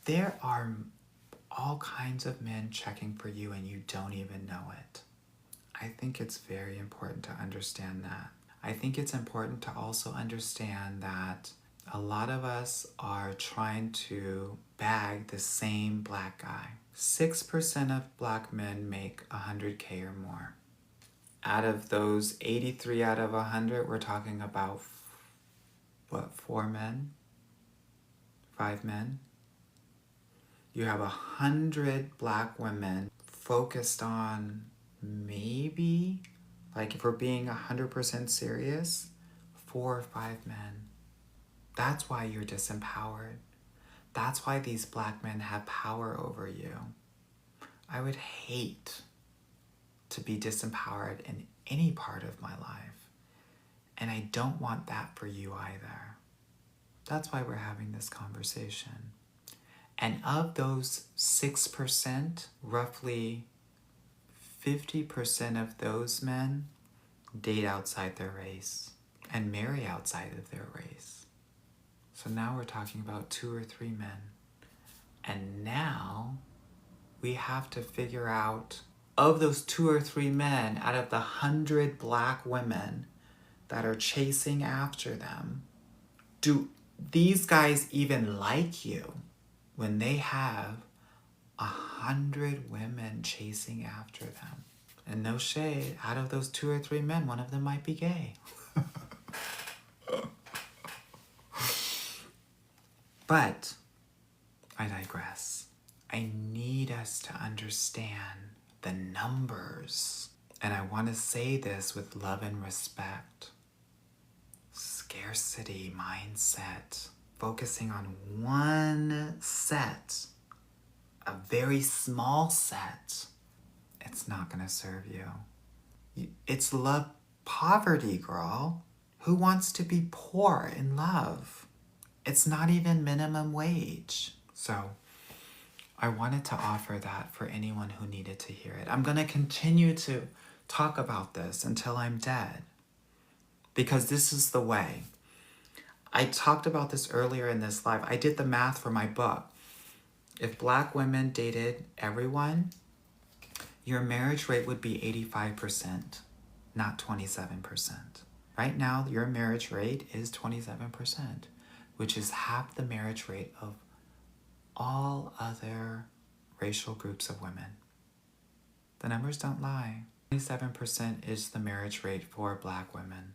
there are all kinds of men checking for you and you don't even know it. I think it's very important to understand that. I think it's important to also understand that a lot of us are trying to bag the same black guy. 6% of black men make 100K or more. Out of those 83 out of 100, we're talking about, what, 4 men? 5 men? You have 100 black women focused on maybe, like if we're being 100% serious, 4 or 5 men. That's why you're disempowered. That's why these black men have power over you. I would hate to be disempowered in any part of my life. And I don't want that for you either. That's why we're having this conversation. And of those 6%, roughly 50% of those men date outside their race and marry outside of their race. So now we're talking about 2 or 3 men. And now we have to figure out, of those 2 or 3 men, out of the 100 black women that are chasing after them, do these guys even like you when they have 100 women chasing after them? And no shade, out of those 2 or 3 men, one of them might be gay. But I digress. I need us to understand the numbers. And I want to say this with love and respect. Scarcity mindset, focusing on one set, a very small set, it's not going to serve you. It's love poverty, girl. Who wants to be poor in love? It's not even minimum wage. So I wanted to offer that for anyone who needed to hear it. I'm going to continue to talk about this until I'm dead, because this is the way. I talked about this earlier in this live. I did the math for my book. If black women dated everyone, your marriage rate would be 85%, not 27%. Right now, your marriage rate is 27%, which is half the marriage rate of all other racial groups of women. The numbers don't lie. 27% is the marriage rate for black women.